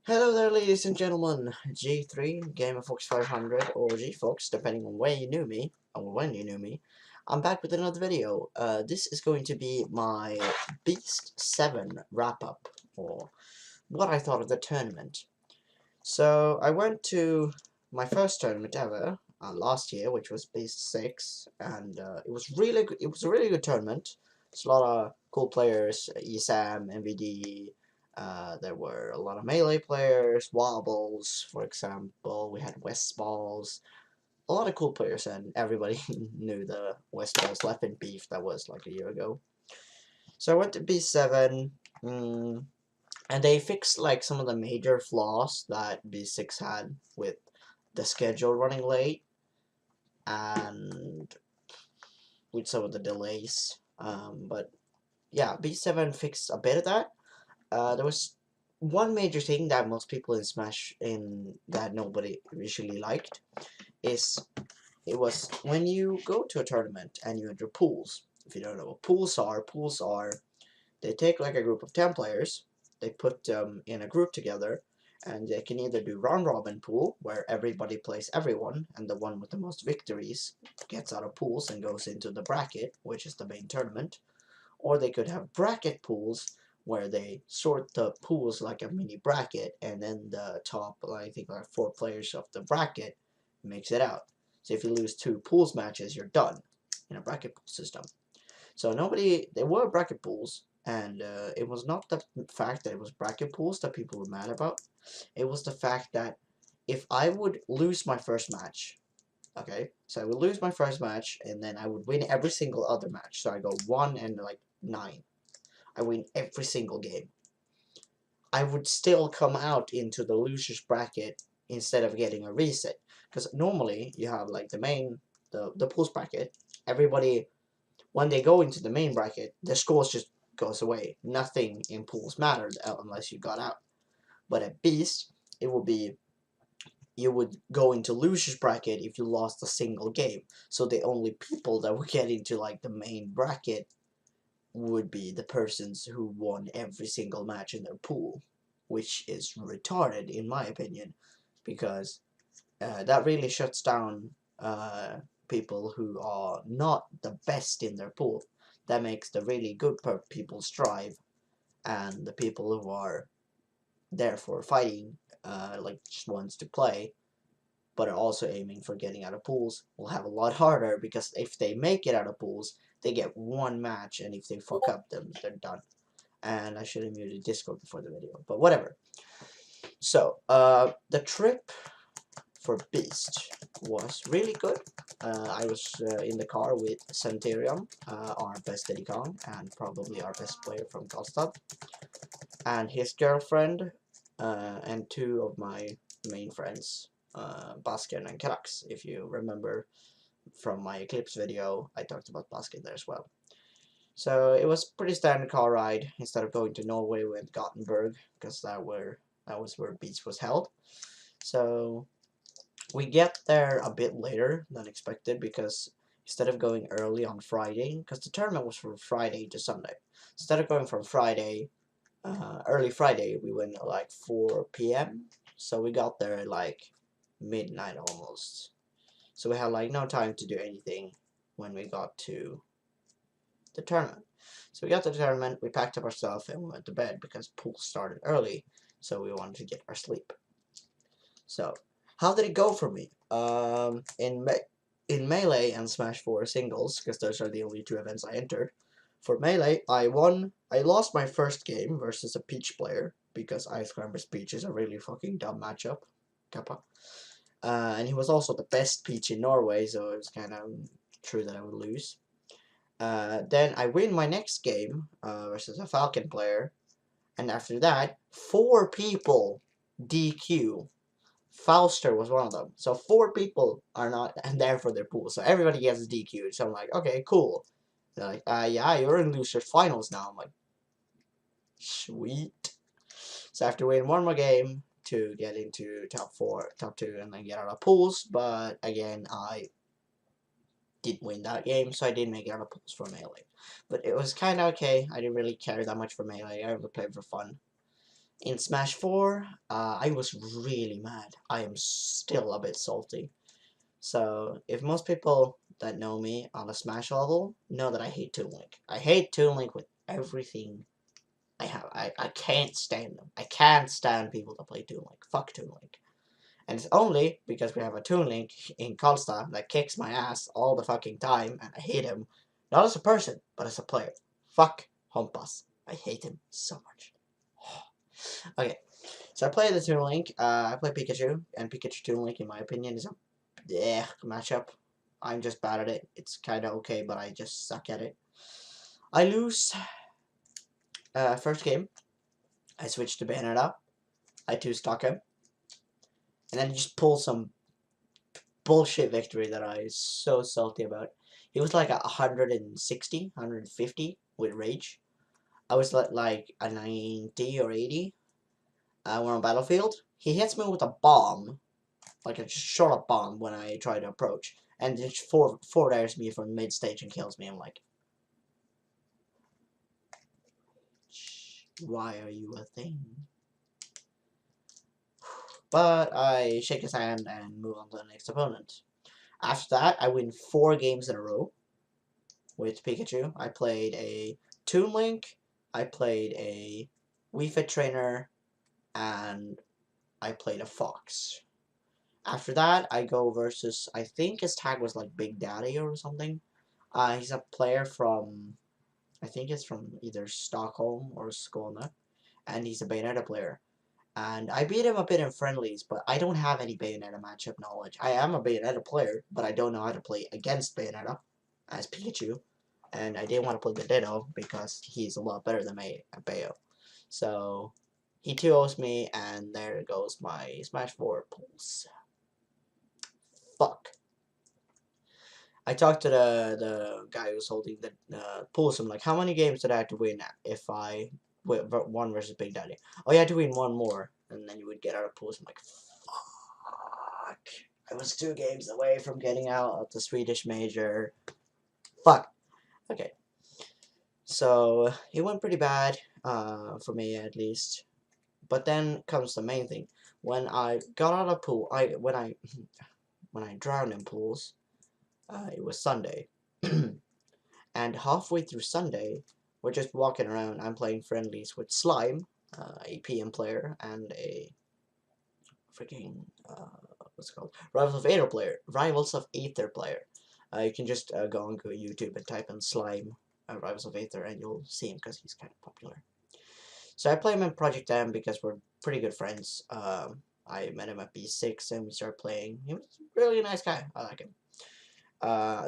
Hello there, ladies and gentlemen. G3, Gamer Fox 500, or G-Fox, depending on where you knew me, or when you knew me. I'm back with another video. This is going to be my Beast 7 wrap-up, or what I thought of the tournament. So, I went to my first tournament ever, last year, which was Beast 6, and it was a really good tournament. There's a lot of cool players, ESAM, MVD, there were a lot of melee players, Wobbles, for example. We had West Balls, a lot of cool players, and everybody knew the West Balls Leopard beef that was like a year ago. So I went to B7, and they fixed like some of the major flaws that B6 had with the schedule running late and with some of the delays. But yeah, B7 fixed a bit of that. There was one major thing that most people in Smash that nobody usually liked is it was when you go to a tournament and you enter pools. If you don't know what pools are they take like a group of 10 players, they put them in a group together, and they can either do round robin pool where everybody plays everyone and the one with the most victories gets out of pools and goes into the bracket, which is the main tournament, or they could have bracket pools where they sort the pools like a mini bracket, and then the top, I think like 4 players of the bracket makes it out. So if you lose 2 pools matches, you're done in a bracket pool system. So there were bracket pools, and it was not the fact that it was bracket pools that people were mad about. It was the fact that if I would lose my first match, okay, so I would lose my first match, and then I would win every single other match. So I go 1 and like 9. I win every single game. I would still come out into the losers bracket instead of getting a reset. Because normally you have like the pools bracket. Everybody, when they go into the main bracket, the scores just goes away. Nothing in pools mattered unless you got out. But at Beast, it would be you would go into losers bracket if you lost a single game. So the only people that would get into like the main bracket would be the persons who won every single match in their pool, which is retarded in my opinion, because that really shuts down people who are not the best in their pool. That makes the really good people strive, and the people who are there for fighting, like just wants to play, but are also aiming for getting out of pools, will have a lot harder, because if they make it out of pools, they get one match, and if they fuck up, then they're done. And I should have muted Discord before the video, but whatever. So, the trip for Beast was really good. I was in the car with Centurion, our best Dedicon, and probably our best player from Karlstad, and his girlfriend, and 2 of my main friends, Baskin and Karax. If you remember from my Eclipse video, I talked about Baskin there as well. So it was pretty standard car ride. Instead of going to Norway, we went to Gothenburg, because that was where Beast was held. So we get there a bit later than expected, because instead of going early on Friday, because the tournament was from Friday to Sunday, instead of going from Friday, early Friday, we went at like 4 p.m. So we got there at like midnight almost. So we had like no time to do anything when we got to the tournament. So we got to the tournament, we packed up our stuff, and we went to bed because pool started early, so we wanted to get our sleep. So, how did it go for me? In Melee and Smash 4 singles, because those are the only 2 events I entered. For Melee, I lost my first game versus a Peach player, because Ice Climber's Peach is a really fucking dumb matchup. Kappa. And he was also the best Peach in Norway, so it was kind of true that I would lose. Then I win my next game versus a Falcon player, and after that, 4 people DQ. Fauster was one of them. So 4 people are not there for their pool. So everybody gets DQ'd. So I'm like, okay, cool. They're like, yeah, you're in losers finals now. I'm like, sweet. So I have to win one more game to get into top 2, and then get out of pools. But again, I didn't win that game, so I didn't make it out of pools for Melee. But it was kind of okay. I didn't really care that much for Melee. I only played for fun. In Smash 4, I was really mad. I am still a bit salty. So, if most people that know me on a Smash level know that I hate Toon Link. I hate Toon Link with everything I have. I can't stand them. I can't stand people that play Toon Link. Fuck Toon Link. And it's only because we have a Toon Link in Colsta that kicks my ass all the fucking time, and I hate him. Not as a person, but as a player. Fuck Humpas. I hate him so much. Okay, so I play the Toon Link. I play Pikachu, and Pikachu Toon Link, in my opinion, is a matchup. I'm just bad at it. It's kind of okay, but I just suck at it. I lose. First game, I switched to Bayonetta. I two-stock him, and then he just pull some bullshit victory that I was so salty about. He was like 160, 150 with rage. I was like a 90 or 80. We're on Battlefield. He hits me with a bomb, like a short up bomb when I try to approach, and just forward airs me from mid stage and kills me. I'm like, why are you a thing? But I shake his hand and move on to the next opponent. After that, I win 4 games in a row with Pikachu. I played a Toon Link, I played a Wii Fit Trainer, and I played a Fox. After that, I go versus, I think his tag was like Big Daddy or something. He's a player from, I think it's from either Stockholm or Skåne, and he's a Bayonetta player. And I beat him a bit in friendlies, but I don't have any Bayonetta matchup knowledge. I am a Bayonetta player, but I don't know how to play against Bayonetta as Pikachu. And I didn't want to play the Ditto because he's a lot better than me at Bayo. So he 2-0s me, and there goes my Smash 4 pulls. Fuck. I talked to the guy who's holding the pulls. I'm like, how many games did I have to win if I won versus Big Daddy? Oh, you had to win one more, and then you would get out of pools. I'm like, fuck. I was 2 games away from getting out of the Swedish major. Fuck. Okay. So it went pretty bad, for me at least. But then comes the main thing. When I got out of pool, when I drowned in pools, it was Sunday. And halfway through Sunday, we're just walking around. I'm playing friendlies with Slime, a PM player, and a freaking what's it called? Rivals of Aether player. You can just go on YouTube and type in Slime, Rivals of Aether, and you'll see him because he's kind of popular. So I play him in Project M because we're pretty good friends. I met him at B6 and we started playing. He was a really nice guy. I like him.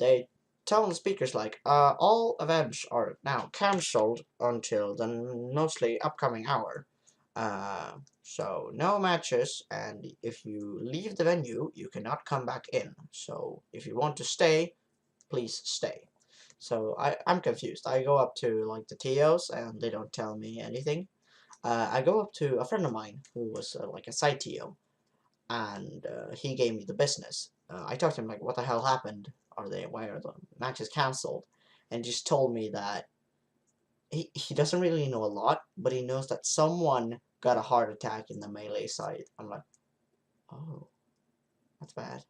They tell on the speakers like, all events are now cancelled until the mostly upcoming hour. So no matches, and if you leave the venue, you cannot come back in. So if you want to stay, please stay. So I'm confused. I go up to like the TOs and they don't tell me anything. I go up to a friend of mine who was like a side TO, and he gave me the business. I talked to him like, what the hell happened? Why are the matches cancelled? And just told me that he doesn't really know a lot, but he knows that someone got a heart attack in the melee side. I'm like, oh, that's bad.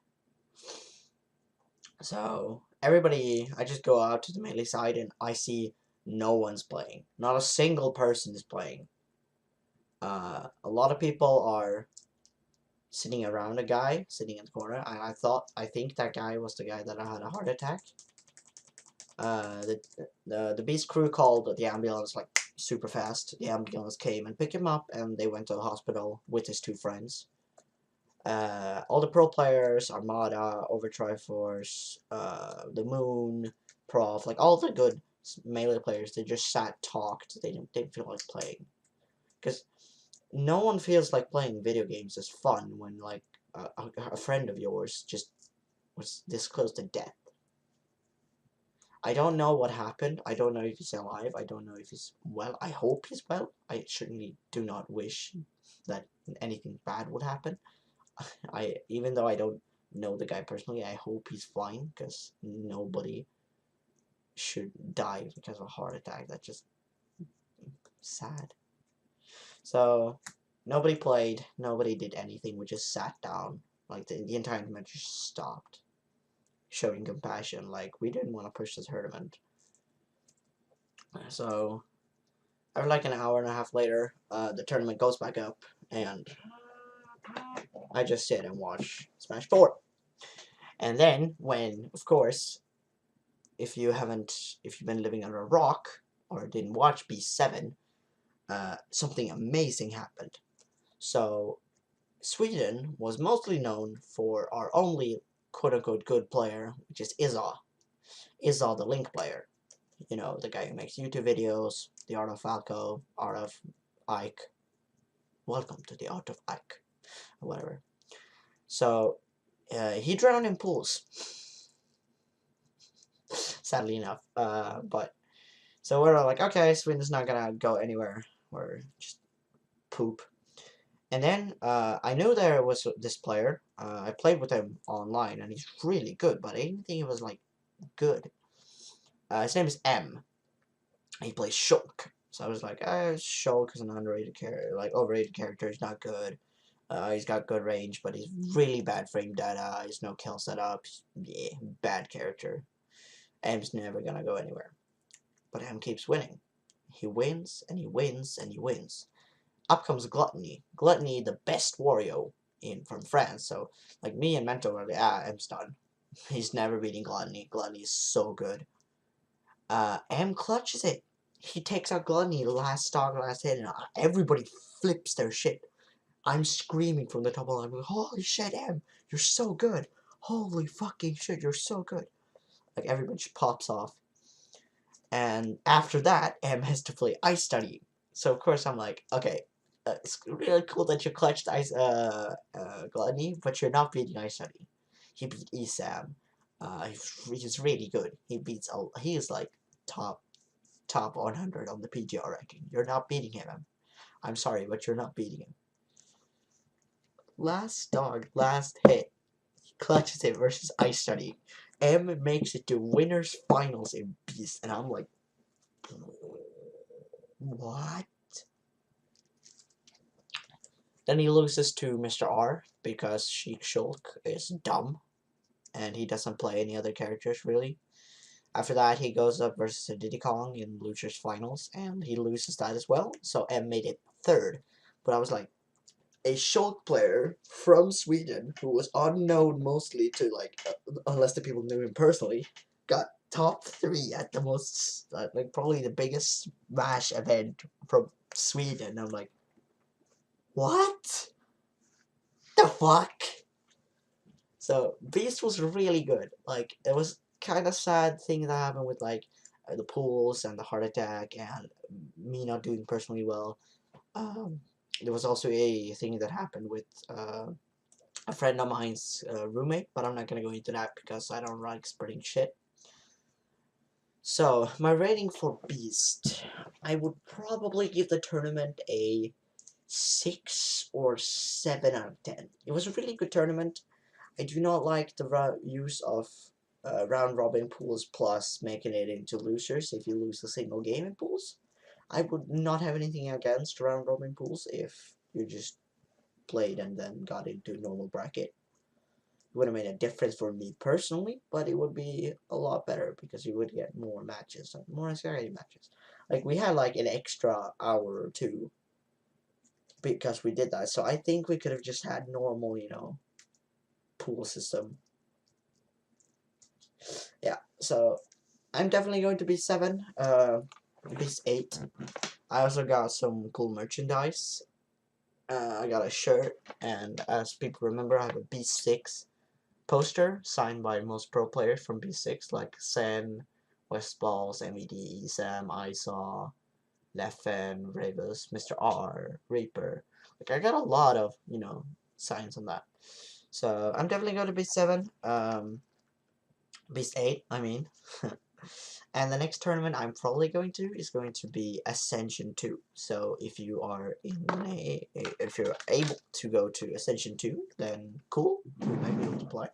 So everybody, I just go out to the melee side and I see no one's playing. Not a single person is playing. A lot of people are sitting around a guy sitting in the corner, and I think that guy was the guy that had a heart attack. The Beast crew called the ambulance like super fast. The ambulance came and picked him up, and they went to the hospital with his 2 friends. All the pro players, Armada, Overtriforce, the Moon, Prof, like all the good melee players, they just sat, talked. They didn't feel like playing, because no one feels like playing video games is fun when like a friend of yours just was this close to death. I don't know what happened. I don't know if he's alive. I don't know if he's well. I hope he's well. I certainly do not wish that anything bad would happen. Even though I don't know the guy personally, I hope he's fine, because nobody should die because of a heart attack. That's just sad. So nobody played, nobody did anything. We just sat down. Like the entire tournament just stopped, showing compassion. Like we didn't want to push the tournament. So after like an hour and a half later, the tournament goes back up, and I just sit and watch Smash 4. And then when, of course, if you've been living under a rock or didn't watch B7, something amazing happened. So Sweden was mostly known for our only quote-unquote good player, which is Izza. Izza, the Link player. You know, the guy who makes YouTube videos, The Art of Falco, Art of Ike. Welcome to the Art of Ike. Or whatever. So, he drowned in pools. Sadly enough. But, so we're like, okay, Sweden's not gonna go anywhere. We're just poop. And then, I knew there was this player. I played with him online, and he's really good, but I didn't think he was, like, good. His name is M. He plays Shulk. So I was like, Shulk is an underrated character, like, overrated character. He's not good. He's got good range, but he's really bad frame data. He's no kill setup. Yeah, bad character. M's never gonna go anywhere. But M keeps winning. He wins, and he wins, and he wins. Up comes Gluttony. Gluttony, the best Wario from France. So, like, me and Mento were like, M's done. He's never beating Gluttony. Gluttony is so good. M clutches it. He takes out Gluttony, last stock, last hit, and everybody flips their shit. I'm screaming from the top of the line, like, holy shit, M, you're so good. Holy fucking shit, you're so good. Like, everybody just pops off. And after that, M has to play Ice Study. So, of course, I'm like, okay, it's really cool that you clutched Gluttony, but you're not beating Ice Study. He beat Esam. He's really good. He is like top 100 on the PGR ranking. You're not beating him. I'm sorry, but you're not beating him. Last dog, last hit. He clutches it versus Ice Study. M makes it to winners finals in Beast, and I'm like, what? Then he loses to Mr. R because Sheik Shulk is dumb and he doesn't play any other characters really. After that, he goes up versus Diddy Kong in Losers Finals and he loses that as well. So M made it third. But I was like, a Shulk player from Sweden who was unknown mostly to like, unless the people knew him personally, got top 3 at the most, like probably the biggest Smash event from Sweden. I'm like, what? The fuck? So Beast was really good. Like it was kind of sad thing that happened with like the pools and the heart attack and me not doing personally well. There was also a thing that happened with a friend of mine's roommate, but I'm not gonna go into that because I don't like spreading shit. So my rating for Beast, I would probably give the tournament a 6 or 7 out of 10. It was a really good tournament. I do not like the use of round robin pools plus making it into losers if you lose a single game in pools. I would not have anything against round robin pools if you just played and then got into normal bracket. It would have made a difference for me personally, but it would be a lot better because you would get more matches, more exciting matches. Like we had like an extra hour or two because we did that. So I think we could have just had normal, pool system. Yeah, so I'm definitely going to be 7, Beast 8. I also got some cool merchandise. I got a shirt, and as people remember, I have a Beast 6 poster signed by most pro players from B6, like Sen, Westballs, MED, Sam, Isaw, Leffen, Ravus, Mr. R, Reaper. Like, I got a lot of, signs on that. So, I'm definitely going to be 7. Beast 8, I mean. And the next tournament I'm probably going to is going to be Ascension 2. So if you are if you're able to go to Ascension 2, then cool, you might be able to play.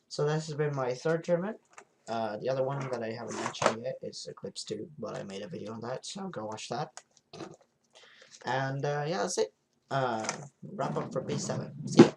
So this has been my 3rd tournament. The other one that I haven't mentioned yet is Eclipse 2, but I made a video on that, so go watch that. And yeah, that's it. Wrap up for B7. See ya.